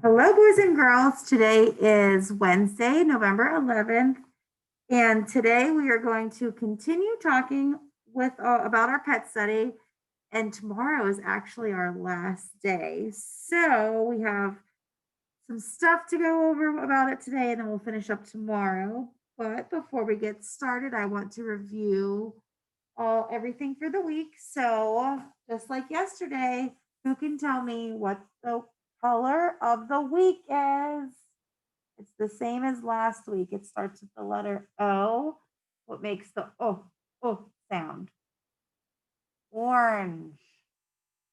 Hello, boys and girls. Today is Wednesday, November 11th, and today we are going to continue talking about our pet study. And tomorrow is actually our last day, so we have some stuff to go over about it today, and then we'll finish up tomorrow. But before we get started, I want to review everything for the week. So just like yesterday, who can tell me what the color of the week is? It's the same as last week. It starts with the letter O. What makes the oh sound? Orange.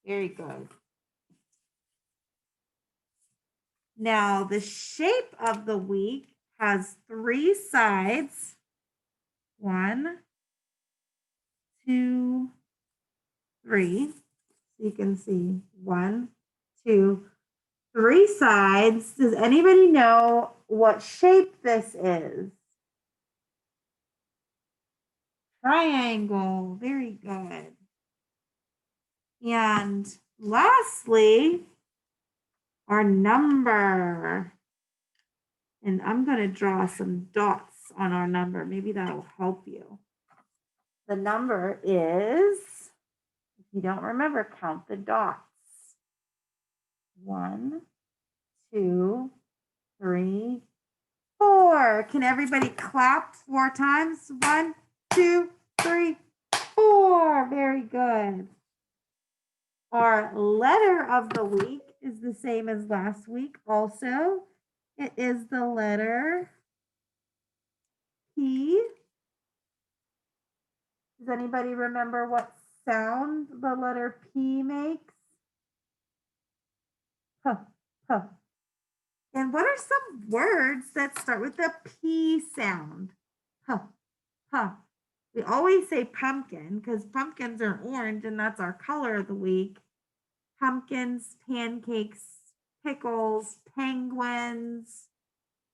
Very good. Now, the shape of the week has three sides. 1, 2, 3. So you can see 1, 2, 3 sides. Does anybody know what shape this is? Triangle. Very good. And lastly, our number. And I'm going to draw some dots on our number. Maybe that'll help you. The number is, if you don't remember, count the dots. 1, 2, 3, 4. Can everybody clap 4 times? 1, 2, 3, 4. Very good. Our letter of the week is the same as last week also. It is the letter P. Does anybody remember what sound the letter P makes? Huh, huh. And what are some words that start with the P sound? Huh, huh. We always say pumpkin because pumpkins are orange and that's our color of the week. Pumpkins, pancakes, pickles, penguins,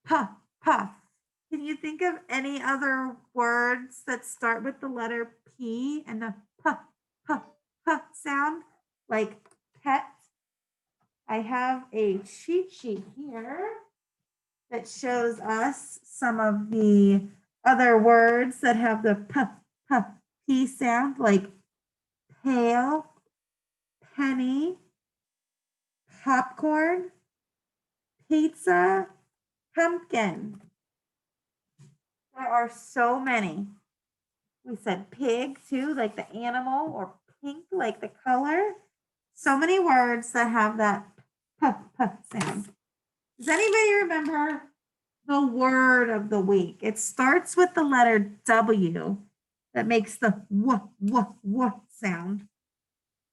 puff, puff. Can you think of any other words that start with the letter P and the puff, puff, puff sound? Like pet. I have a cheat sheet here that shows us some of the other words that have the puff, puff, P sound, like pail, penny, popcorn, pizza, pumpkin. There are so many. We said pig too, like the animal, or pink, like the color. So many words that have that puff, puff sound. Does anybody remember the word of the week? It starts with the letter W that makes the w sound.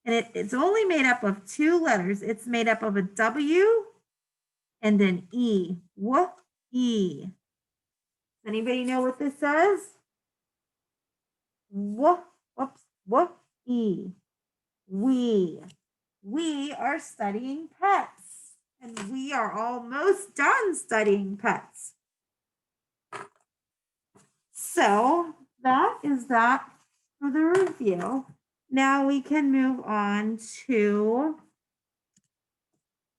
And it's only made up of 2 letters. It's made up of a W and an E. E. Does anybody know what this says? E. We are studying pets, and we are almost done studying pets. So that is that for the review. Now we can move on to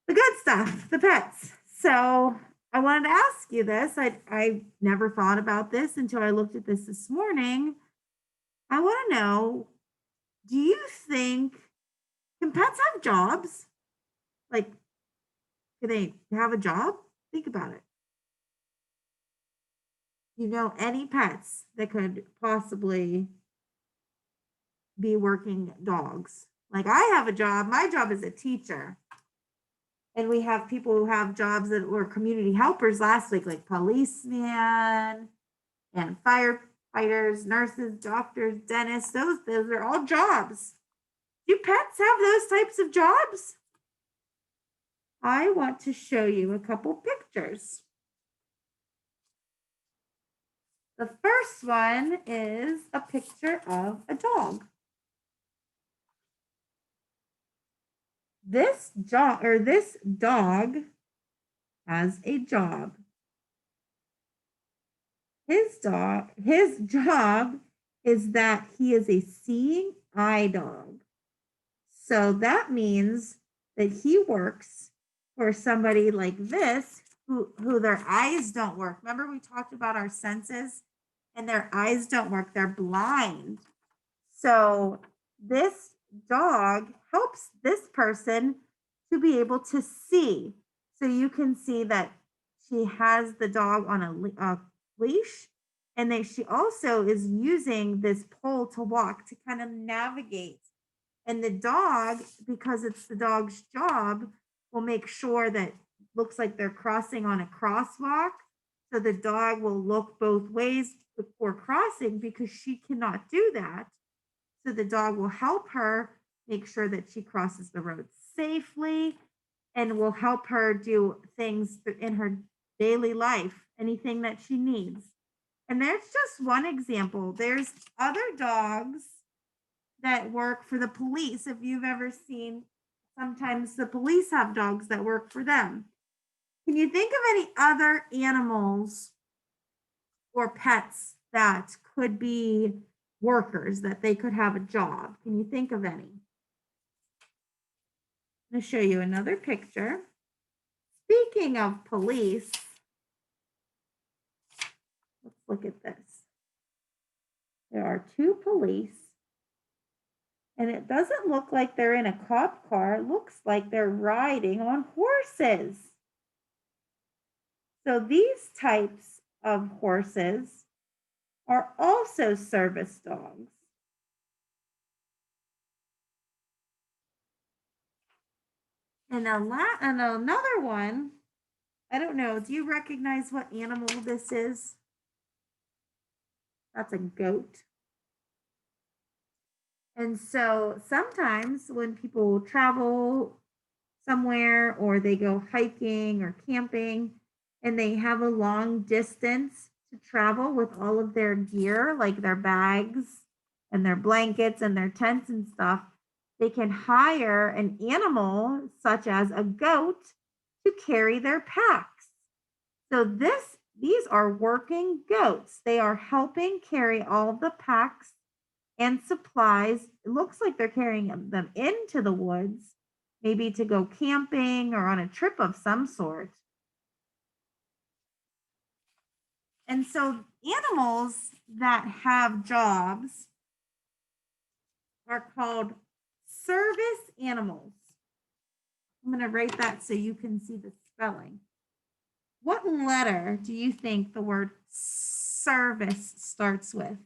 the good stuff, the pets. So I wanted to ask you this. I never thought about this until I looked at this morning. I want to know, do you think, can pets have jobs? Like, do they have a job? Think about it. You know any pets that could possibly be working dogs? Like I have a job. My job is a teacher. And we have people who have jobs that were community helpers last week, like policemen and firefighters, nurses, doctors, dentists. Those are all jobs. Do pets have those types of jobs? I want to show you a couple pictures. The first one is a picture of a dog. This dog has a job. His job is that he is a seeing eye dog. So that means that he works for somebody like this who their eyes don't work. Remember we talked about our senses and their eyes don't work. They're blind. So this dog helps this person to be able to see. So you can see that she has the dog on a leash and that she also is using this pole to walk to kind of navigate. And the dog, because it's the dog's job, will make sure that looks like they're crossing on a crosswalk. So the dog will look both ways before crossing because she cannot do that. So the dog will help her make sure that she crosses the road safely and will help her do things in her daily life, anything that she needs. And that's just one example. There's other dogs that work for the police. If you've ever seen, sometimes the police have dogs that work for them. Can you think of any other animals or pets that could be workers, that they could have a job? Can you think of any? I'm going to show you another picture. Speaking of police, let's look at this. There are two police, and it doesn't look like they're in a cop car. It looks like they're riding on horses. So these types of horses are also service dogs. And another one, I don't know, do you recognize what animal this is? That's a goat. And so sometimes when people travel somewhere or they go hiking or camping and they have a long distance to travel with all of their gear, like their bags and their blankets and their tents and stuff, they can hire an animal such as a goat to carry their packs. So these are working goats. They are helping carry all the packs and supplies. It looks like they're carrying them into the woods, maybe to go camping or on a trip of some sort. And so animals that have jobs are called service animals. I'm going to write that so you can see the spelling. What letter do you think the word service starts with?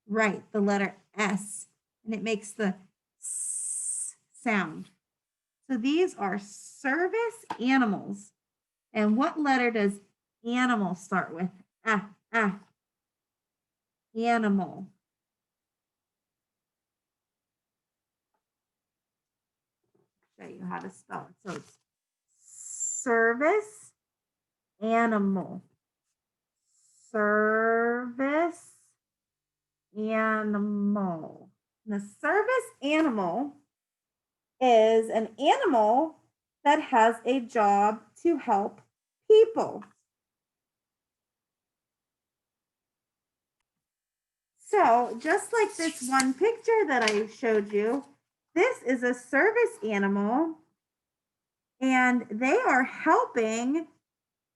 Right, the letter S, and it makes the S sound. So these are service animals. And what letter does animal start with? Animal. Show you how to spell it. So it's service animal. Service animal. The service animal is an animal that has a job to help people. So just like this one picture that I showed you, this is a service animal and they are helping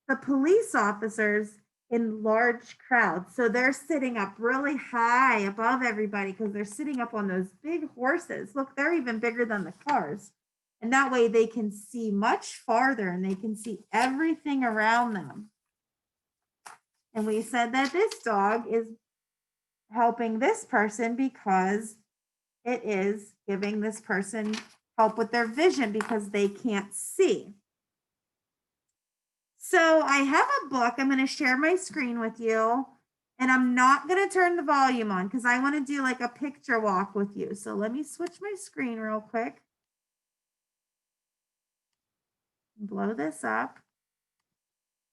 the police officers in large crowds. So they're sitting up really high above everybody because they're sitting up on those big horses. Look, they're even bigger than the cars. And that way they can see much farther and they can see everything around them. And we said that this dog is helping this person because it is giving this person help with their vision because they can't see. So I have a book. I'm going to share my screen with you. And I'm not going to turn the volume on because I want to do like a picture walk with you. So let me switch my screen real quick. Blow this up.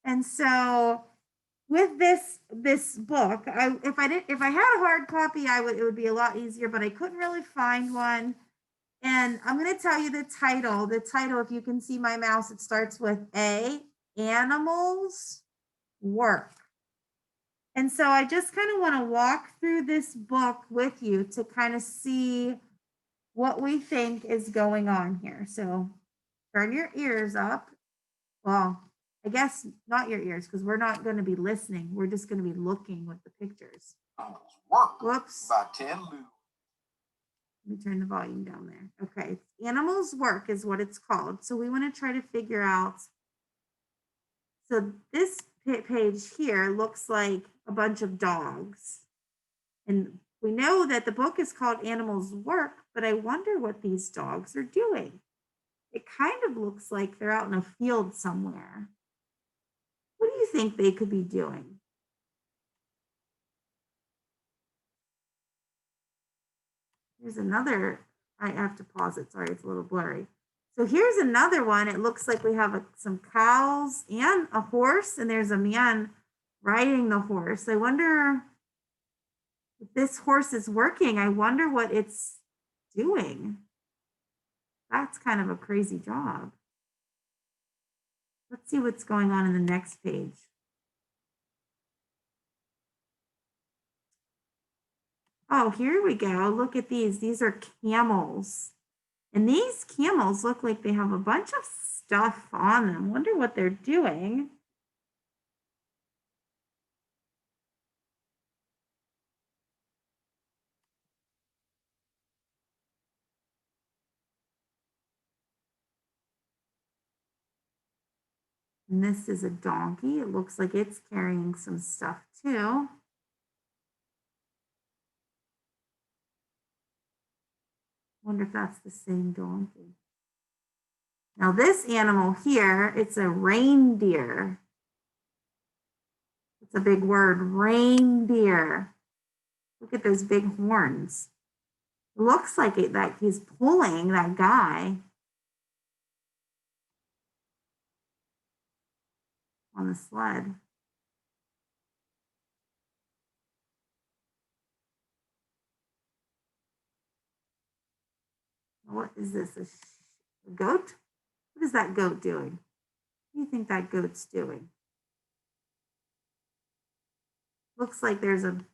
And so with this book, if I had a hard copy, it would be a lot easier, but I couldn't really find one. And I'm going to tell you the title. The title, if you can see my mouse, it starts with A, Animals Work. And so I just kind of want to walk through this book with you to kind of see what we think is going on here. So turn your ears up. Well, I guess not your ears because we're not going to be listening. We're just going to be looking with the pictures. Whoops. By 10 Lou. Let me turn the volume down there. Okay. Animals Work is what it's called. So we want to try to figure out. So this page here looks like a bunch of dogs. And we know that the book is called Animals Work, but I wonder what these dogs are doing. It kind of looks like they're out in a field somewhere. What do you think they could be doing? Here's another, I have to pause it, sorry, it's a little blurry. So here's another one. It looks like we have some cows and a horse, and there's a man riding the horse. I wonder if this horse is working. I wonder what it's doing. That's kind of a crazy job. Let's see what's going on in the next page. Oh, here we go. Look at these. These are camels. And these camels look like they have a bunch of stuff on them. Wonder what they're doing. And this is a donkey. It looks like it's carrying some stuff too. Wonder if that's the same donkey. Now this animal here, it's a reindeer. It's a big word, reindeer. Look at those big horns. It looks like it, that he's pulling that guy on the sled. What is this? A goat? What is that goat doing? What do you think that goat's doing? Looks like there's a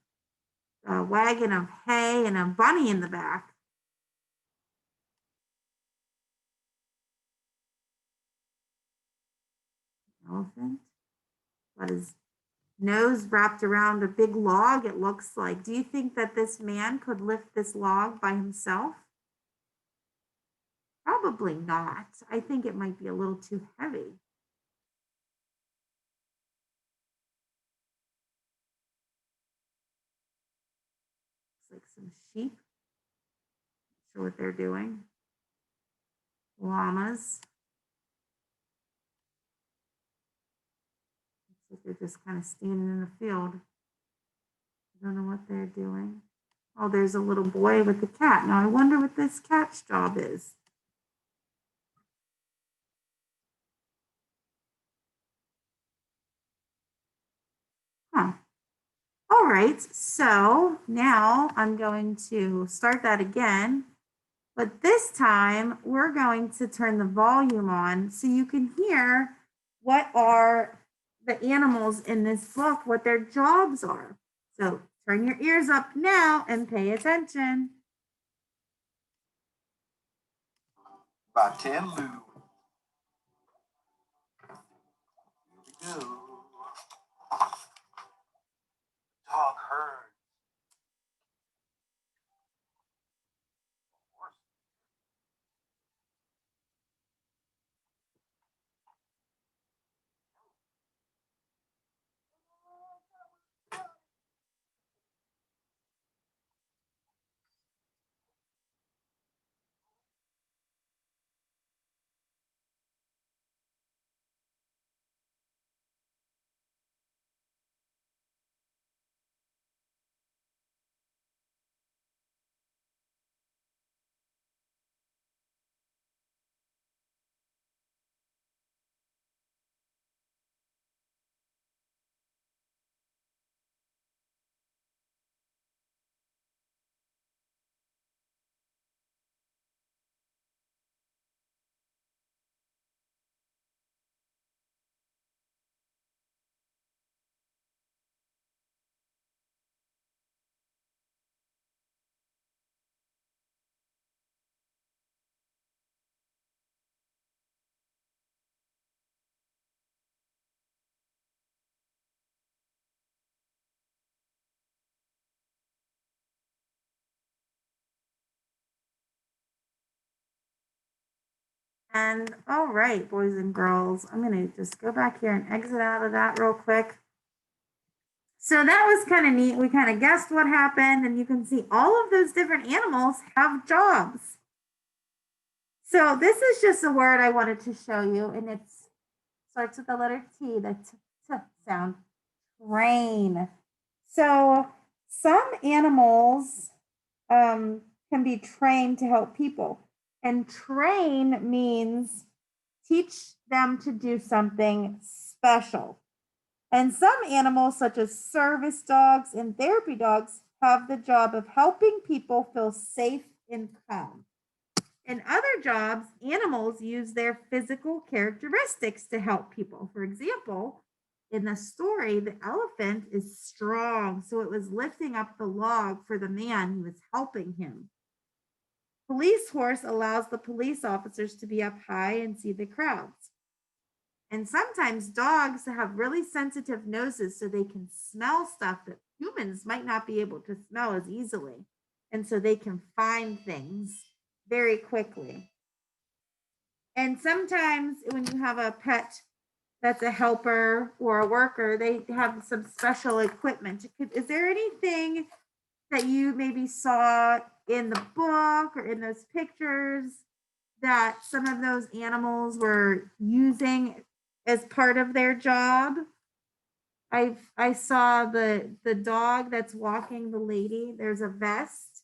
wagon of hay and a bunny in the back. Elephant. Got his nose wrapped around a big log, it looks like. Do you think that this man could lift this log by himself? Probably not. I think it might be a little too heavy. Looks like some sheep. Not sure what they're doing. Llamas. Looks like they're just kind of standing in the field. I don't know what they're doing. Oh, there's a little boy with the cat. Now I wonder what this cat's job is. Huh. All right, so now I'm going to start that again, but this time we're going to turn the volume on so you can hear what are the animals in this book, what their jobs are. So turn your ears up now and pay attention. By 10 Lou. Here we go. Dog herd. And all right, boys and girls, I'm going to just go back here and exit out of that real quick. So that was kind of neat. We kind of guessed what happened, and you can see all of those different animals have jobs. So this is just a word I wanted to show you, and it starts with the letter T, the t sound, train. So some animals can be trained to help people. And train means teach them to do something special. And some animals, such as service dogs and therapy dogs, have the job of helping people feel safe and calm. In other jobs, animals use their physical characteristics to help people. For example, in the story, the elephant is strong, so it was lifting up the log for the man who was helping him. Police horse allows the police officers to be up high and see the crowds. And sometimes dogs have really sensitive noses so they can smell stuff that humans might not be able to smell as easily. And so they can find things very quickly. And sometimes when you have a pet that's a helper or a worker, they have some special equipment. Is there anything that you maybe saw in the book or in those pictures that some of those animals were using as part of their job? I saw the dog that's walking the lady. There's a vest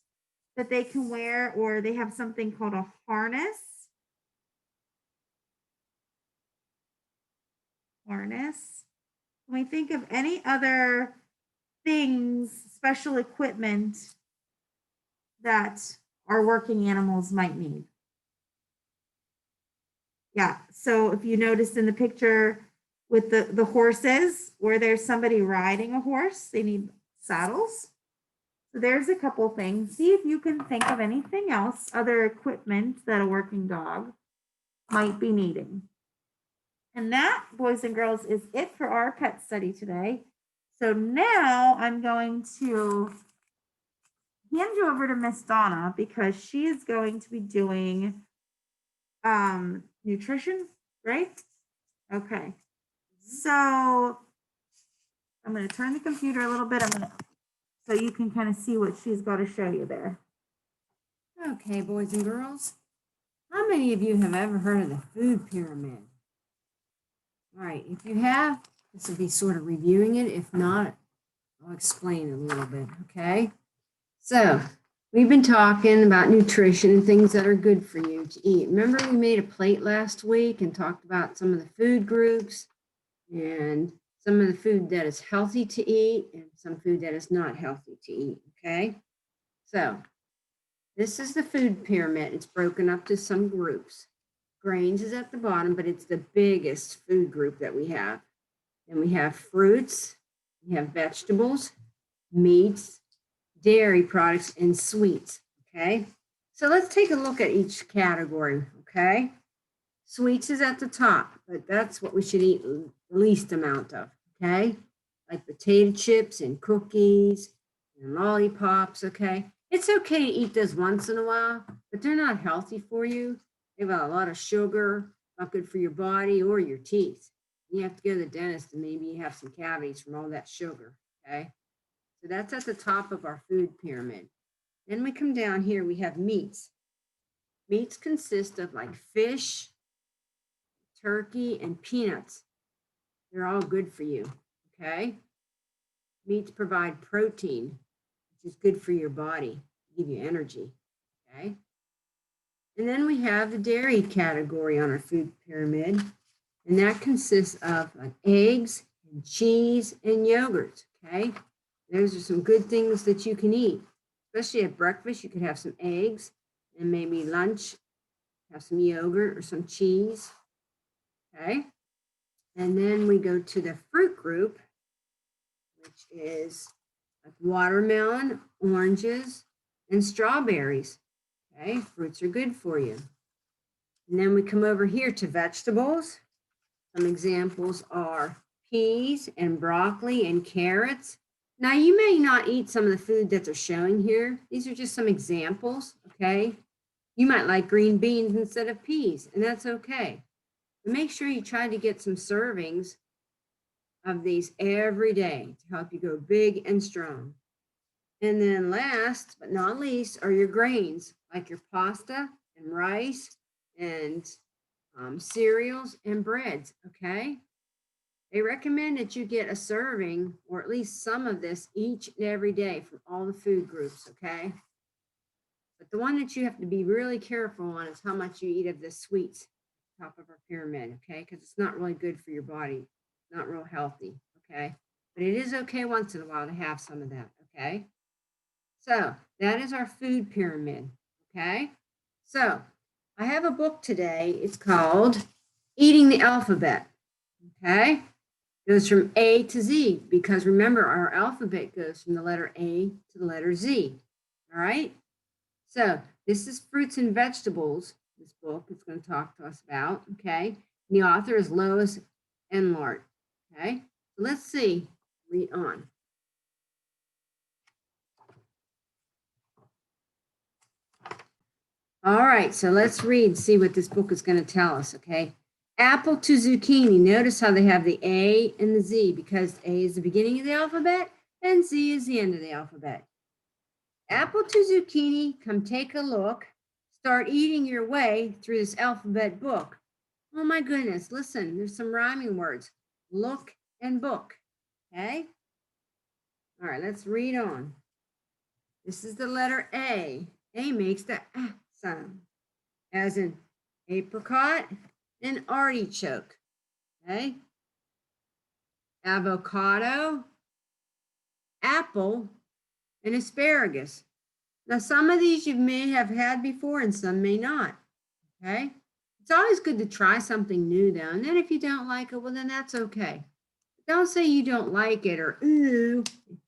that they can wear, or they have something called a harness. Harness. When we think of any other things, special equipment that our working animals might need. Yeah, so if you noticed in the picture with the horses, where there's somebody riding a horse, they need saddles. So there's a couple things. See if you can think of anything else, other equipment that a working dog might be needing. And that, boys and girls, is it for our pet study today. So now I'm going to hand you over to Miss Donna because she is going to be doing nutrition, right? Okay. So I'm going to turn the computer a little bit. So you can kind of see what she's got to show you there. Okay, boys and girls, how many of you have ever heard of the food pyramid? All right, if you have, this will be sort of reviewing it. If not, I'll explain a little bit, okay? So, we've been talking about nutrition and things that are good for you to eat. Remember we made a plate last week and talked about some of the food groups and some of the food that is healthy to eat and some food that is not healthy to eat, okay? So, this is the food pyramid. It's broken up to some groups. Grains is at the bottom, but it's the biggest food group that we have. And we have fruits, we have vegetables, meats, dairy products, and sweets, okay? So let's take a look at each category, okay? Sweets is at the top, but that's what we should eat the least amount of, okay? Like potato chips and cookies and lollipops, okay? It's okay to eat those once in a while, but they're not healthy for you. They've got a lot of sugar, not good for your body or your teeth. You have to go to the dentist and maybe you have some cavities from all that sugar, okay? So that's at the top of our food pyramid. Then we come down here, we have meats. Meats consist of like fish, turkey, and peanuts. They're all good for you, okay? Meats provide protein, which is good for your body, give you energy, okay? And then we have the dairy category on our food pyramid, and that consists of like eggs and cheese and yogurt, okay? Those are some good things that you can eat, especially at breakfast. You could have some eggs, and maybe lunch, have some yogurt or some cheese, okay? And then we go to the fruit group, which is like watermelon, oranges, and strawberries. Okay, fruits are good for you. And then we come over here to vegetables. Some examples are peas and broccoli and carrots. Now, you may not eat some of the food that they're showing here. These are just some examples, okay? You might like green beans instead of peas, and that's okay. But make sure you try to get some servings of these every day to help you go big and strong. And then last but not least are your grains, like your pasta and rice and cereals and breads, okay? They recommend that you get a serving or at least some of this each and every day from all the food groups, okay? But the one that you have to be really careful on is how much you eat of the sweets, top of our pyramid, okay? Because it's not really good for your body, not real healthy, okay? But it is okay once in a while to have some of that, okay? So that is our food pyramid, okay? So I have a book today. It's called Eating the Alphabet, okay? It goes from A to Z because remember our alphabet goes from the letter A to the letter Z, all right? So this is fruits and vegetables, this book is going to talk to us about, okay? And the author is Lois Enlart, okay? So let's see, read on. All right, so let's read, see what this book is going to tell us, okay? Apple to zucchini. Notice how they have the A and the Z because A is the beginning of the alphabet and Z is the end of the alphabet. Apple to zucchini, come take a look. Start eating your way through this alphabet book. Oh my goodness, listen, there's some rhyming words. Look and book, okay? All right, let's read on. This is the letter A. A makes the sound, as in apricot and artichoke, okay? Avocado, apple, and asparagus. Now, some of these you may have had before and some may not, okay? It's always good to try something new though, and then if you don't like it, well, then that's okay. Don't say you don't like it or ooh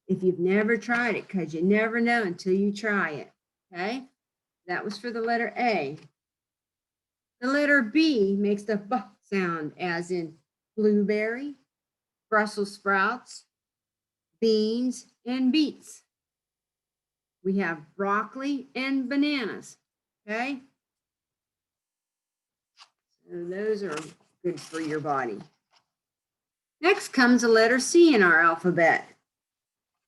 if you've never tried it because you never know until you try it, okay? That was for the letter A. The letter B makes the B sound, as in blueberry, Brussels sprouts, beans, and beets. We have broccoli and bananas, okay? So those are good for your body. Next comes the letter C in our alphabet.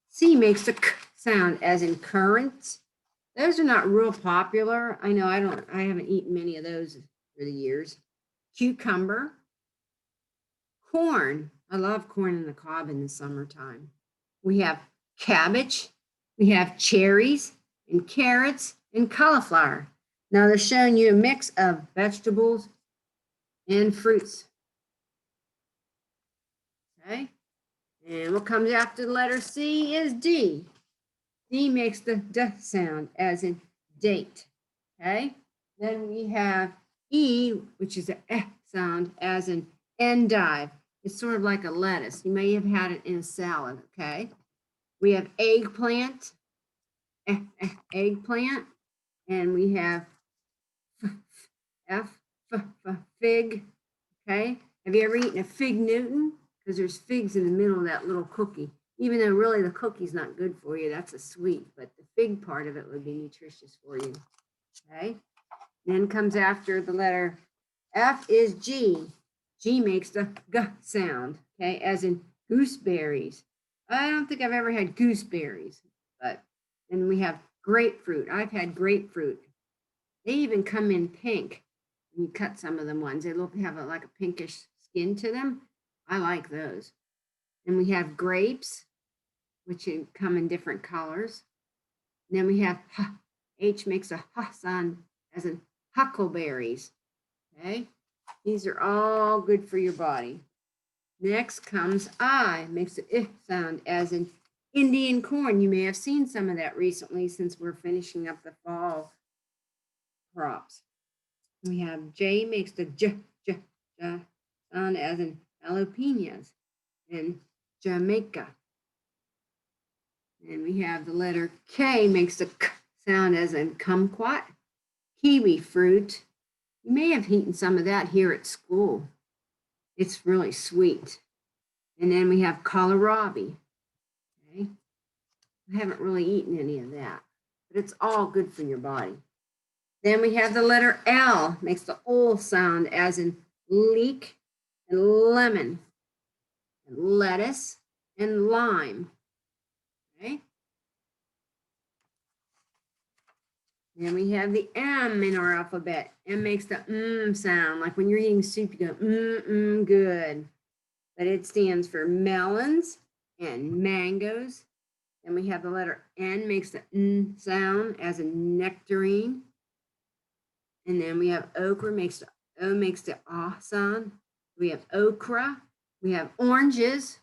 C makes the K sound, as in currants. Those are not real popular. I know I haven't eaten many of those for the years. Cucumber, corn. I love corn in the cob in the summertime. We have cabbage, we have cherries and carrots and cauliflower. Now they're showing you a mix of vegetables and fruits. Okay. And what comes after the letter C is D. D makes the D sound, as in date. Okay. Then we have E, which is a sound, as in endive. It's sort of like a lettuce. You may have had it in a salad. Okay. We have eggplant, eggplant, and we have fig. Okay. Have you ever eaten a fig Newton? Because there's figs in the middle of that little cookie. Even though really the cookie's not good for you, that's a sweet, but the fig part of it would be nutritious for you. Okay. Then comes after the letter F is G. G makes the G sound, okay, as in gooseberries. I don't think I've ever had gooseberries, but then we have grapefruit. I've had grapefruit. They even come in pink. When you cut some of them ones, they have like a pinkish skin to them. I like those. And we have grapes, which come in different colors. And then we have H makes a sound, as in huckleberries. Okay, these are all good for your body. Next comes I, makes the sound, as in Indian corn. You may have seen some of that recently since we're finishing up the fall crops. We have J makes the J sound, as in jalapenos in Jamaica. And we have the letter K makes the K sound, as in kumquat, kiwi fruit. You may have eaten some of that here at school. It's really sweet. And then we have kohlrabi. Okay. I haven't really eaten any of that, but it's all good for your body. Then we have the letter L, makes the O sound as in leek and lemon and lettuce and lime. Okay. Then we have the M in our alphabet. M makes the sound, like when you're eating soup, you go good. But it stands for melons and mangoes. Then we have the letter N, makes the N sound as in nectarine. And then we have okra, makes the O, makes the ah sound. We have okra. We have oranges.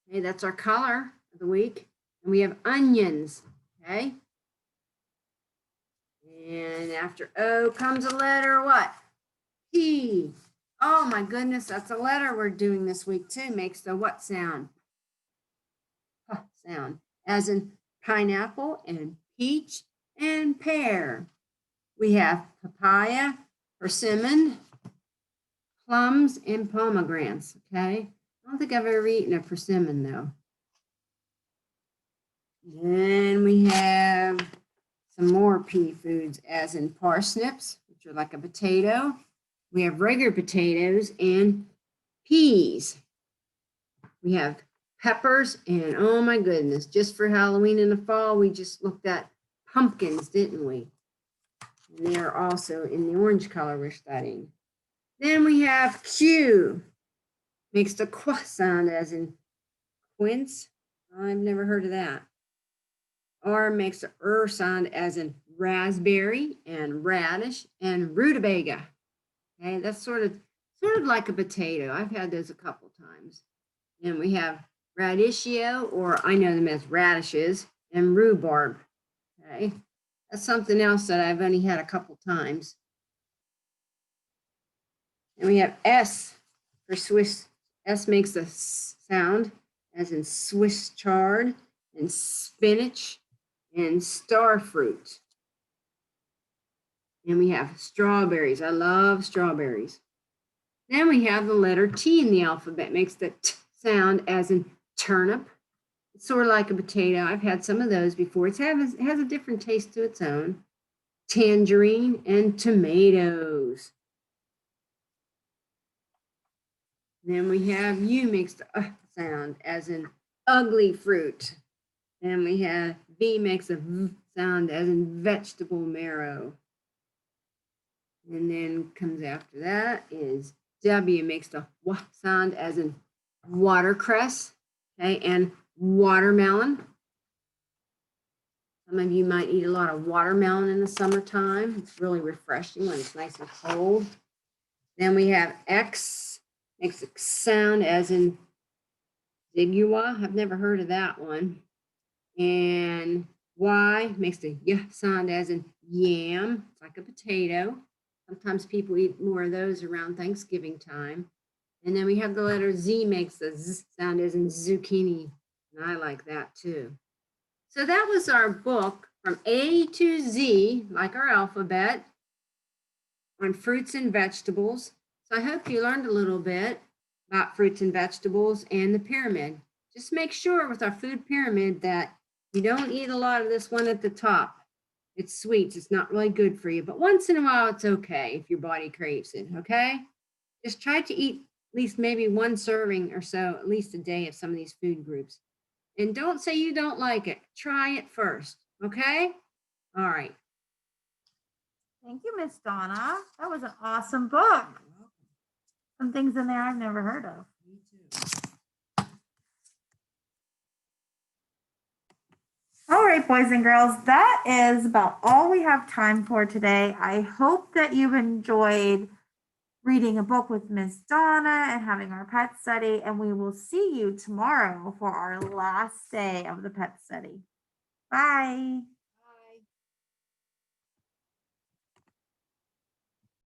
Okay, that's our color of the week. And we have onions. Okay. And after O comes a letter what? P. Oh my goodness, that's a letter we're doing this week too. Makes the what sound? P sound. As in pineapple and peach and pear. We have papaya, persimmon, plums, and pomegranates. Okay. I don't think I've ever eaten a persimmon though. Then we have some more pea foods, as in parsnips, which are like a potato. We have regular potatoes and peas. We have peppers, and oh my goodness, just for Halloween in the fall, we just looked at pumpkins, didn't we? And they are also in the orange color we're studying. Then we have Q, makes the qu sound as in quince. I've never heard of that. R makes the sound as in raspberry and radish and rutabaga. Okay, that's sort of like a potato. I've had those a couple times. And we have radicchio, or I know them as radishes, and rhubarb. Okay, that's something else that I've only had a couple times. And we have S for Swiss. S makes the sound as in Swiss chard and spinach and star fruit. And we have strawberries. I love strawberries. Then we have the letter T in the alphabet. Makes the T sound as in turnip. It's sort of like a potato. I've had some of those before. It has a different taste to its own. Tangerine and tomatoes. Then we have U, makes the sound as in ugly fruit. And we have V, makes a V sound as in vegetable marrow. And then comes after that is W, makes the W sound as in watercress, okay, and watermelon. Some of you might eat a lot of watermelon in the summertime. It's really refreshing when it's nice and cold. Then we have X, makes a sound as in zigua. I've never heard of that one. And Y makes the Y sound as in yam. It's like a potato. Sometimes people eat more of those around Thanksgiving time. And then we have the letter Z, makes the Z sound as in zucchini. And I like that too. So that was our book from A to Z, like our alphabet, on fruits and vegetables. So I hope you learned a little bit about fruits and vegetables and the pyramid. Just make sure with our food pyramid that you don't eat a lot of this one at the top. It's sweets. It's not really good for you, but once in a while, it's okay if your body craves it, okay? Just try to eat at least maybe one serving or so, at least a day of some of these food groups. And don't say you don't like it. Try it first, okay? All right. Thank you, Miss Donna. That was an awesome book. Some things in there I've never heard of. Me too. All right, boys and girls, that is about all we have time for today. I hope that you've enjoyed reading a book with Miss Donna and having our pet study, and we will see you tomorrow for our last day of the pet study. Bye.